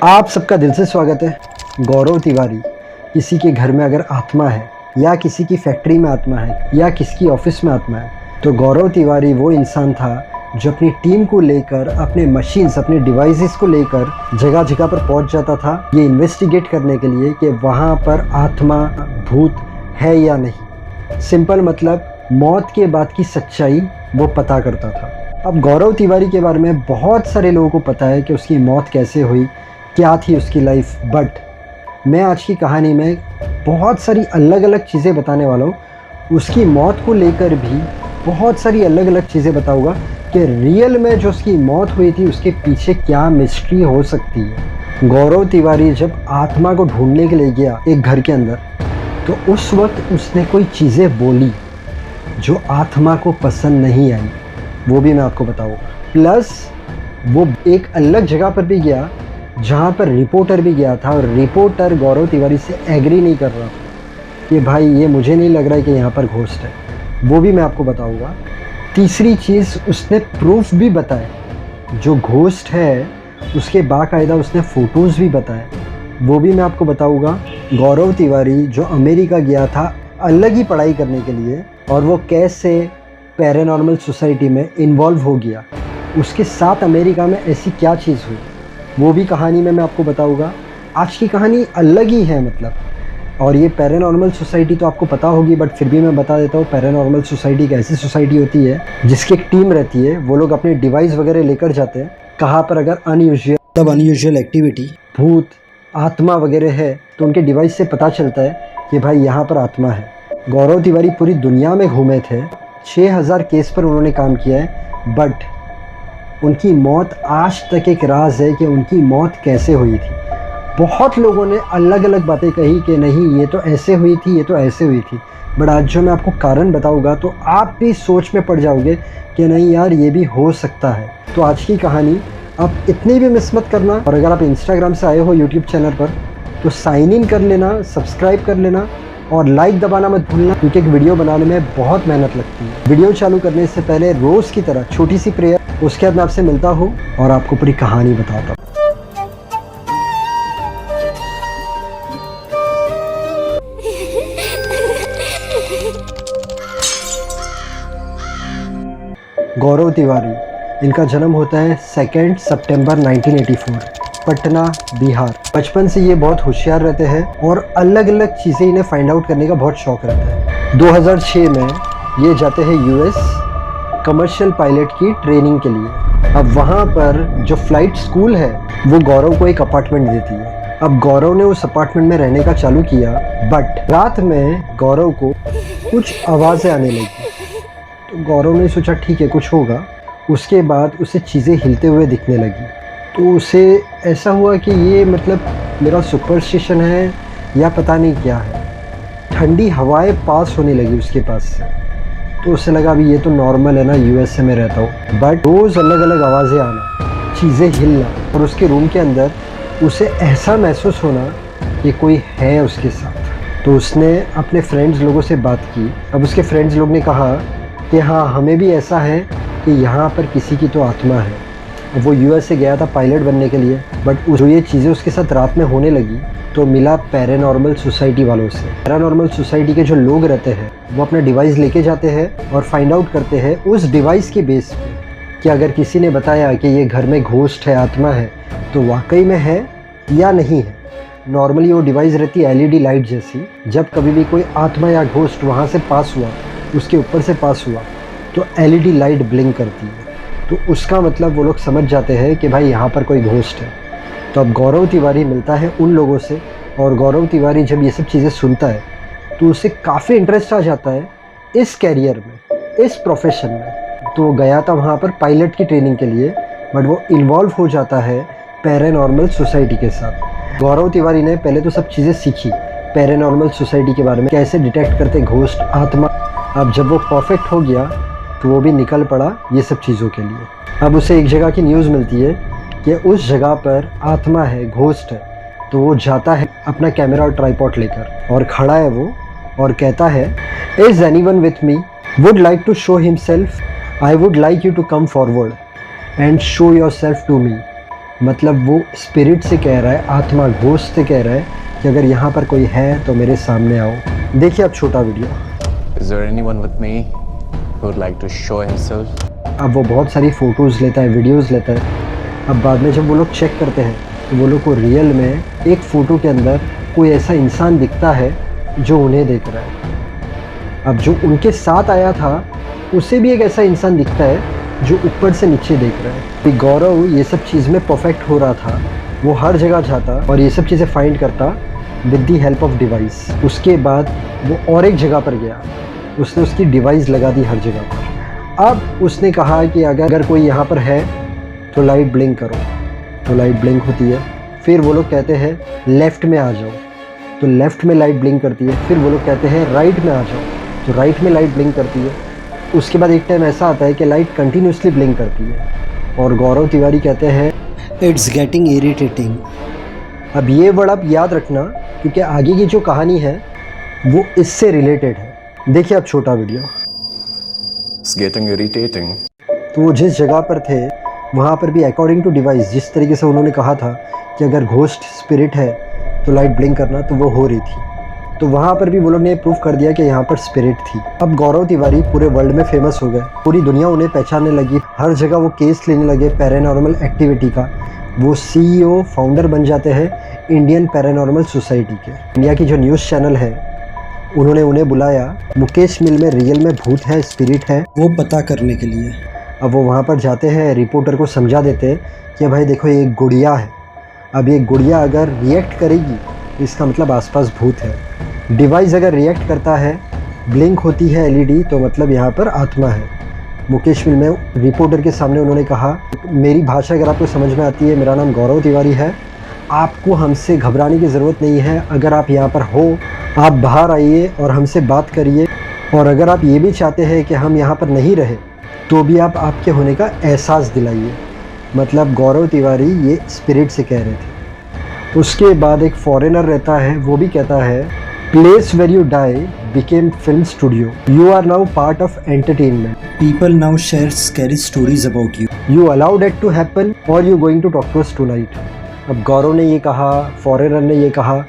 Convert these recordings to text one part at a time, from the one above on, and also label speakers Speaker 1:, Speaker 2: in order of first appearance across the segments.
Speaker 1: आप सबका दिल से स्वागत है। गौरव तिवारी किसी के घर में अगर आत्मा है या किसी की फैक्ट्री में आत्मा है या किसी की ऑफिस में आत्मा है, तो गौरव तिवारी वो इंसान था जो अपनी टीम को लेकर, अपने मशीन्स, अपने डिवाइसेस को लेकर जगह जगह पर पहुंच जाता था ये इन्वेस्टिगेट करने के लिए कि वहाँ पर आत्मा भूत है या नहीं। सिंपल मतलब मौत के बाद की सच्चाई वो पता करता था। अब गौरव तिवारी के बारे में बहुत सारे लोगों को पता है कि उसकी मौत कैसे हुई, क्या थी उसकी लाइफ, बट मैं आज की कहानी में बहुत सारी अलग अलग चीज़ें बताने वाला हूँ। उसकी मौत को लेकर भी बहुत सारी अलग अलग चीज़ें बताऊँगा कि रियल में जो उसकी मौत हुई थी उसके पीछे क्या मिस्ट्री हो सकती है। गौरव तिवारी जब आत्मा को ढूंढने के लिए गया एक घर के अंदर, तो उस वक्त उसने कोई चीज़ें बोली जो आत्मा को पसंद नहीं आई, वो भी मैं आपको बताऊँगा। प्लस वो एक अलग जगह पर भी गया जहाँ पर रिपोर्टर भी गया था और रिपोर्टर गौरव तिवारी से एग्री नहीं कर रहा था कि भाई ये मुझे नहीं लग रहा है कि यहाँ पर घोस्ट है, वो भी मैं आपको बताऊँगा। तीसरी चीज़, उसने प्रूफ भी बताए जो घोस्ट है, उसके बाकायदा उसने फ़ोटोज़ भी बताए, वो भी मैं आपको बताऊँगा। गौरव तिवारी जो अमेरिका गया था अलग ही पढ़ाई करने के लिए, और वो कैसे पैरानॉर्मल सोसाइटी में इन्वॉल्व हो गया, उसके साथ अमेरिका में ऐसी क्या चीज़ हुई, वो भी कहानी में मैं आपको बताऊंगा। आज की कहानी अलग ही है मतलब। और ये पैरानॉर्मल सोसाइटी तो आपको पता होगी, बट फिर भी मैं बता देता हूँ। पैरानॉर्मल सोसाइटी एक ऐसी सोसाइटी होती है जिसकी एक टीम रहती है, वो लोग अपने डिवाइस वगैरह लेकर जाते हैं। कहाँ पर अगर अनयूजुअल एक्टिविटी, भूत, आत्मा वगैरह है, तो उनके डिवाइस से पता चलता है कि भाई यहाँ पर आत्मा है। गौरव तिवारी पूरी दुनिया में घूमे थे, 6000 केस पर उन्होंने काम किया है, बट उनकी मौत आज तक एक राज है कि उनकी मौत कैसे हुई थी। बहुत लोगों ने अलग अलग बातें कही कि नहीं ये तो ऐसे हुई थी, ये तो ऐसे हुई थी, बट आज जो मैं आपको कारण बताऊंगा तो आप भी सोच में पड़ जाओगे कि नहीं यार ये भी हो सकता है। तो आज की कहानी आप इतनी भी मिस मत करना। और अगर आप इंस्टाग्राम से आए हो यूट्यूब चैनल पर, तो साइन इन कर लेना, सब्सक्राइब कर लेना और लाइक दबाना मत भूलना, क्योंकि एक वीडियो बनाने में बहुत मेहनत लगती है। वीडियो चालू करने से पहले रोज़ की तरह छोटी सी प्रेयर, उसके बाद मैं आपसे मिलता हूँ और आपको पूरी कहानी बताता हूँ। गौरव तिवारी, इनका जन्म होता है 2 सितंबर 1984, पटना, बिहार। बचपन से ये बहुत होशियार रहते हैं और अलग अलग चीज़ें इन्हें फाइंड आउट करने का बहुत शौक रहता है। 2006 में ये जाते हैं यूएस कमर्शियल पायलट की ट्रेनिंग के लिए। अब वहाँ पर जो फ्लाइट स्कूल है वो गौरव को एक अपार्टमेंट देती है। अब गौरव ने उस अपार्टमेंट में रहने का चालू किया, बट रात में गौरव को कुछ आवाज़ें आने लगी। तो गौरव ने सोचा ठीक है कुछ होगा। उसके बाद उसे चीज़ें हिलते हुए दिखने लगी, तो उसे ऐसा हुआ कि ये मतलब मेरा सुपरस्टिशन है या पता नहीं क्या है। ठंडी हवाएं पास होने लगी उसके पास से, तो उसे लगा अभी ये तो नॉर्मल है ना, यूएसए में रहता हूँ। बट रोज़ अलग अलग आवाज़ें आना, चीज़ें हिलना, और उसके रूम के अंदर उसे ऐसा महसूस होना कि कोई है उसके साथ। तो उसने अपने फ्रेंड्स लोगों से बात की। अब उसके फ्रेंड्स लोग ने कहा कि हाँ हमें भी ऐसा है कि यहाँ पर किसी की तो आत्मा है। वो यूएस से गया था पायलट बनने के लिए, बट जो ये चीज़ें उसके साथ रात में होने लगी तो मिला पैरानॉर्मल सोसाइटी वालों से। पैरानॉर्मल सोसाइटी के जो लोग रहते हैं वो अपना डिवाइस लेके जाते हैं और फाइंड आउट करते हैं उस डिवाइस के बेस पे कि अगर किसी ने बताया कि ये घर में घोस्ट है, आत्मा है, तो वाकई में है या नहीं है। नॉर्मली वो डिवाइस रहती है एलईडी लाइट जैसी। जब कभी भी कोई आत्मा या घोस्ट वहाँ से पास हुआ, उसके ऊपर से पास हुआ, तो एलईडी लाइट ब्लिंक करती है, तो उसका मतलब वो लोग समझ जाते हैं कि भाई यहाँ पर कोई घोस्ट है। तो अब गौरव तिवारी मिलता है उन लोगों से, और गौरव तिवारी जब ये सब चीज़ें सुनता है तो उसे काफ़ी इंटरेस्ट आ जाता है इस कैरियर में, इस प्रोफेशन में। तो वो गया था वहाँ पर पायलट की ट्रेनिंग के लिए, बट वो इन्वॉल्व हो जाता है पैरानॉर्मल सोसाइटी के साथ। गौरव तिवारी ने पहले तो सब चीज़ें सीखी पैरानॉर्मल सोसाइटी के बारे में, कैसे डिटेक्ट करते घोस्ट, आत्मा। अब जब वो परफेक्ट हो गया तो वो भी निकल पड़ा ये सब चीज़ों के लिए। अब उसे एक जगह की न्यूज़ मिलती है कि उस जगह पर आत्मा है, घोस्ट है। तो वो जाता है अपना कैमरा और ट्राइपॉड लेकर, और खड़ा है वो और कहता है, is anyone with me, would like to show himself, I would like you to come forward and show yourself to me. मतलब वो स्पिरिट से कह रहा है, आत्मा घोस्ट से कह रहा है कि अगर यहाँ पर कोई है तो मेरे सामने आओ। देखिए अब छोटा video.
Speaker 2: Is there anyone with me who would like to show himself?
Speaker 1: अब वो बहुत सारी फ़ोटोज़ लेता है, वीडियोज़ लेता है। अब बाद में जब वो लोग चेक करते हैं तो वो लोग को रियल में एक फ़ोटो के अंदर कोई ऐसा इंसान दिखता है जो उन्हें देख रहा है। अब जो उनके साथ आया था उसे भी एक ऐसा इंसान दिखता है जो ऊपर से नीचे देख रहा है। कि गौरव ये सब चीज़ में परफेक्ट हो रहा था, वो हर जगह जाता और ये सब चीज़ें फाइंड करता with the help of device. उसके बाद वो और एक जगह पर गया, उसने उसकी डिवाइस लगा दी हर जगह पर। अब उसने कहा कि अगर कोई यहाँ पर है तो लाइट ब्लिंक करो, तो लाइट ब्लिंक होती है। फिर वो लोग कहते हैं लेफ़्ट में आ जाओ, तो लेफ़्ट में लाइट ब्लिंक करती है। फिर वो लोग कहते हैं राइट में आ जाओ, तो राइट में लाइट ब्लिंक करती है। उसके बाद एक टाइम ऐसा आता है कि लाइट कंटिन्यूसली ब्लिंक करती है और गौरव तिवारी कहते हैं इट्स गेटिंग इरिटेटिंग। अब ये वर्ड आप याद रखना क्योंकि आगे की जो कहानी है वो इससे रिलेटेड है। देखिए अब छोटा वीडियो।
Speaker 2: It's getting irritating.
Speaker 1: तो वो जिस जगह पर थे वहाँ पर भी अकॉर्डिंग टू डिवाइस जिस तरीके से उन्होंने कहा था कि अगर घोस्ट स्पिरिट है तो लाइट ब्लिंक करना, तो वो हो रही थी। तो वहाँ पर भी वो लोग ने प्रूफ कर दिया कि यहाँ पर स्पिरिट थी। अब गौरव तिवारी पूरे वर्ल्ड में फेमस हो गए, पूरी दुनिया उन्हें पहचानने लगी, हर जगह वो केस लेने लगे पैरानॉर्मल एक्टिविटी का। वो CEO फाउंडर बन जाते हैं इंडियन पैरानॉर्मल सोसाइटी के। इंडिया की जो न्यूज़ चैनल है उन्होंने उन्हें बुलाया मुकेश मिल में रियल में भूत है, स्पिरिट है, वो पता करने के लिए। अब वो वहाँ पर जाते हैं, रिपोर्टर को समझा देते हैं कि भाई देखो ये एक गुड़िया है, अब ये गुड़िया अगर रिएक्ट करेगी इसका मतलब आसपास भूत है। डिवाइस अगर रिएक्ट करता है, ब्लिंक होती है LED, तो मतलब यहाँ पर आत्मा है। मुकेश मिल में रिपोर्टर के सामने उन्होंने कहा मेरी भाषा अगर आपको समझ में आती है, मेरा नाम गौरव तिवारी है, आपको हमसे घबराने की ज़रूरत नहीं है। अगर आप यहाँ पर हो आप बाहर आइए और हमसे बात करिए, और अगर आप ये भी चाहते हैं कि हम यहाँ पर नहीं रहे तो भी आप आपके होने का एहसास दिलाइए। मतलब गौरव तिवारी ये स्पिरिट से कह रहे थे। उसके बाद एक फॉरेनर रहता है, वो भी कहता है place where you die became film studio, you are now part of entertainment, people now share scary stories about you, you allowed it to happen और you going to talk to us tonight. अब गौरव ने ये कहा, foreigner ने ये कहा,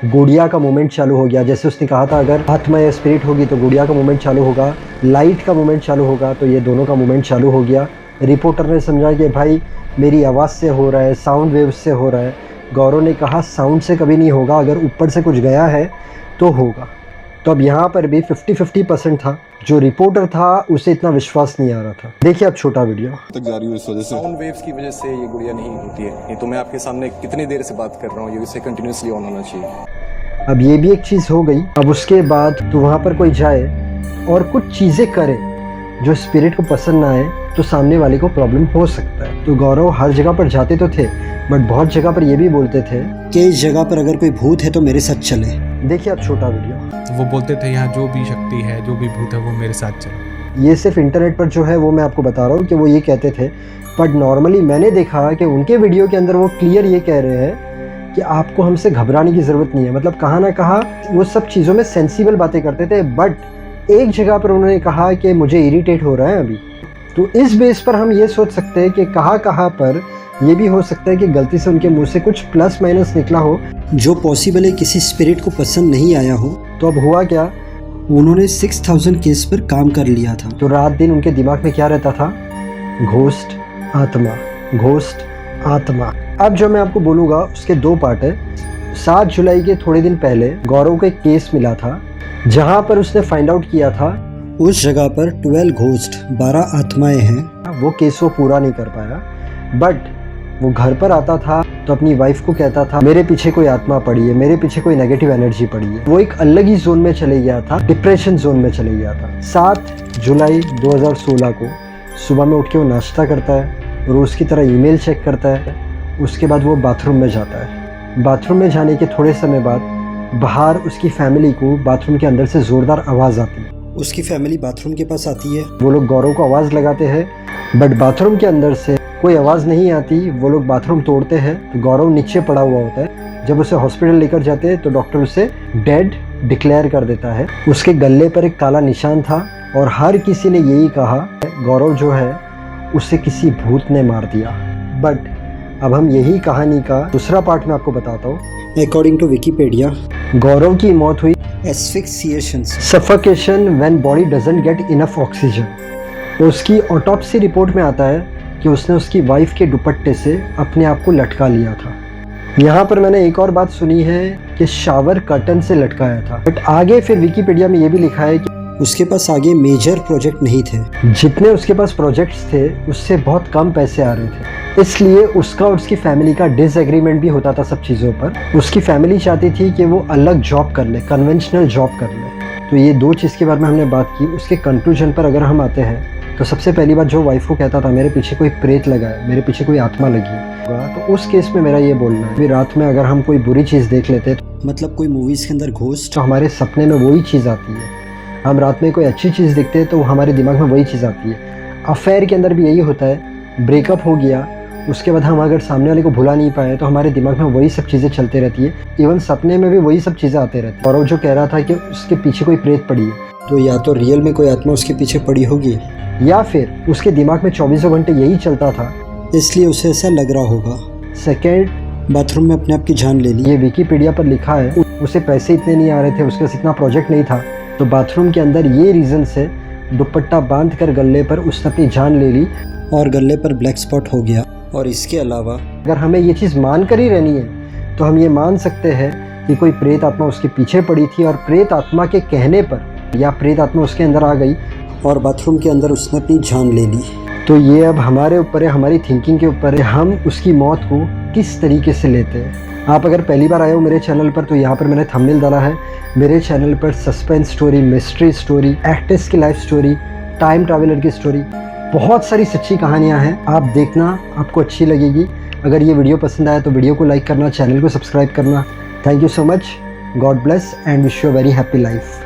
Speaker 1: गुड़िया का मूवमेंट चालू हो गया। जैसे उसने कहा था अगर आत्मा या स्पिरिट होगी तो गुड़िया का मूवमेंट चालू होगा, लाइट का मूवमेंट चालू होगा, तो ये दोनों का मूवमेंट चालू हो गया। रिपोर्टर ने समझा कि भाई मेरी आवाज़ से हो रहा है, साउंड वेव से हो रहा है। गौरव ने कहा साउंड से कभी नहीं होगा, अगर ऊपर से कुछ गया है तो होगा। तो अब यहाँ पर भी 50-50% था। जो रिपोर्टर था उसे इतना विश्वास नहीं आ रहा था। देखिए अब छोटा वीडियो।
Speaker 3: तक जा रही हूँ इस वजह से।
Speaker 2: साउंड वेव्स की वजह से ये गुड़िया नहीं होती है। ये तो मैं आपके सामने कितनी देर से बात कर रहा हूँ, ये इसे कंटिन्यूसली ऑन होना चाहिए।
Speaker 1: अब ये भी एक चीज़ हो गई। अब उसके बाद तो वहाँ पर कोई जाए और कुछ चीज़ें करे जो स्पिरिट को पसंद ना आए तो सामने वाले को प्रॉब्लम हो सकता है। तो गौरव हर जगह पर जाते तो थे बट बहुत जगह पर ये भी बोलते थे कि इस जगह पर अगर कोई भूत है तो मेरे साथ चले। देखिए अब छोटा वीडियो।
Speaker 4: वो बोलते थे यहाँ जो भी शक्ति है, जो भी भूत है वो मेरे साथ चले।
Speaker 1: ये सिर्फ इंटरनेट पर जो है वो मैं आपको बता रहा हूँ कि वो ये कहते थे, बट नॉर्मली मैंने देखा कि उनके वीडियो के अंदर वो क्लियर ये कह रहे हैं कि आपको हमसे घबराने की ज़रूरत नहीं है। मतलब कहाँ ना कहाँ वो सब चीज़ों में सेंसिबल बातें करते थे, बट एक जगह पर उन्होंने कहा कि मुझे इरिटेट हो रहा है अभी। तो इस बेस पर हम ये सोच सकते हैं कि कहाँ पर ये भी हो सकता है कि गलती से उनके मुंह से कुछ प्लस माइनस निकला हो जो पॉसिबल है किसी स्पिरिट को पसंद नहीं आया हो। तो अब हुआ क्या, उन्होंने 6000 केस पर काम कर लिया था। तो रात दिन उनके दिमाग में क्या रहता था, घोस्ट आत्मा, घोस्ट आत्मा। अब जो मैं आपको बोलूँगा उसके 2 पार्ट है। 7 जुलाई के थोड़े दिन पहले गौरव को एक केस मिला था जहाँ पर उसने फाइंड आउट किया था उस जगह पर 12 घोस्ट 12 आत्माएं हैं। वो केस वो पूरा नहीं कर पाया, बट वो घर पर आता था तो अपनी वाइफ को कहता था मेरे पीछे कोई आत्मा पड़ी है, मेरे पीछे कोई नेगेटिव एनर्जी पड़ी है। वो एक अलग ही जोन में चले गया था, डिप्रेशन जोन में चले गया था। 7 जुलाई 2016 को सुबह में उठ के वो नाश्ता करता है, रोज़ की तरह ईमेल चेक करता है। उसके बाद वो बाथरूम में जाता है। बाथरूम में जाने के थोड़े समय बाद बाहर उसकी फैमिली को बाथरूम के अंदर से ज़ोरदार आवाज़ आती है। उसकी फैमिली बाथरूम के पास आती है, वो लोग गौरव को आवाज़ लगाते हैं, बट बाथरूम के अंदर से कोई आवाज़ नहीं आती। वो लोग बाथरूम तोड़ते हैं तो गौरव नीचे पड़ा हुआ होता है। जब उसे हॉस्पिटल लेकर जाते हैं तो डॉक्टर उसे डेड डिक्लेयर कर देता है। उसके गले पर एक काला निशान था और हर किसी ने यही कहा गौरव जो है उसे किसी भूत ने मार दिया। बट अब हम यही कहानी का दूसरा पार्ट में आपको बताता हूँ। अकॉर्डिंग टू विकीपीडिया, गौरव की मौत हुई asphyxiation, suffocation when body doesn't get enough oxygen. तो उसकी ऑटोप्सी रिपोर्ट में आता है कि उसने उसकी वाइफ के दुपट्टे से अपने आप को लटका लिया था। यहाँ पर मैंने एक और बात सुनी है कि शावर कर्टन से लटकाया था, बट आगे फिर विकीपीडिया में ये भी लिखा है कि उसके पास आगे मेजर प्रोजेक्ट नहीं थे। जितने उसके पास प्रोजेक्ट्स थे उससे बहुत कम पैसे आ रहे थे, इसलिए उसका और उसकी फैमिली का डिसएग्रीमेंट भी होता था सब चीज़ों पर। उसकी फैमिली चाहती थी कि वो अलग जॉब कर ले, कन्वेंशनल जॉब कर ले। तो ये दो चीज़ के बारे में हमने बात की। उसके कंक्लूजन पर अगर हम आते हैं तो सबसे पहली बात जो वाइफ को कहता था, मेरे पीछे कोई प्रेत लगा है, मेरे पीछे कोई आत्मा लगी है, तो उस केस में मेरा ये बोलना है कि रात में अगर हम कोई बुरी चीज़ देख लेते हैं, मतलब कोई मूवीज़ के अंदर घोस्ट, तो हमारे सपने में वही चीज़ आती है। हम रात में कोई अच्छी चीज़ देखते हैं तो हमारे दिमाग में वही चीज़ आती है। अफेयर के अंदर भी यही होता है, ब्रेकअप हो गया, उसके बाद हम अगर सामने वाले को भुला नहीं पाए तो हमारे दिमाग में वही सब चीज़ें चलती रहती है। इवन सपने में भी वही सब चीज़ें आते रहती है। और वो जो कह रहा था कि उसके पीछे कोई प्रेत पड़ी है, तो या तो रियल में कोई आत्मा उसके पीछे पड़ी होगी, या फिर उसके दिमाग में 24 घंटे यही चलता था, इसलिए उसे ऐसा लग रहा होगा। सेकेंड, बाथरूम में अपने आप की जान ले ली। ये विकीपीडिया पर लिखा है, उसे पैसे इतने नहीं आ रहे थे, उसके पास इतना प्रोजेक्ट नहीं था, तो बाथरूम के अंदर ये रीज़न से दुपट्टा बांध कर गले पर उसने अपनी जान ले ली और गले पर ब्लैक स्पॉट हो गया। और इसके अलावा अगर हमें ये चीज़ मान कर ही रहनी है तो हम ये मान सकते हैं कि कोई प्रेत आत्मा उसके पीछे पड़ी थी, और प्रेत आत्मा के कहने पर या प्रेत आत्मा उसके अंदर आ गई और बाथरूम के अंदर उसने अपनी जान ले ली। तो ये अब हमारे ऊपर है, हमारी थिंकिंग के ऊपर है, हम उसकी मौत को किस तरीके से लेते हैं। आप अगर पहली बार आए हो मेरे चैनल पर, तो यहाँ पर मैंने थंबनेल डाला है। मेरे चैनल पर suspense story, mystery story, actors की लाइफ स्टोरी, टाइम ट्रैवलर की स्टोरी, बहुत सारी सच्ची कहानियाँ हैं। आप देखना, आपको अच्छी लगेगी। अगर ये वीडियो पसंद आया तो वीडियो को लाइक करना, चैनल को सब्सक्राइब करना। Thank you so much, God bless and wish you a very happy life.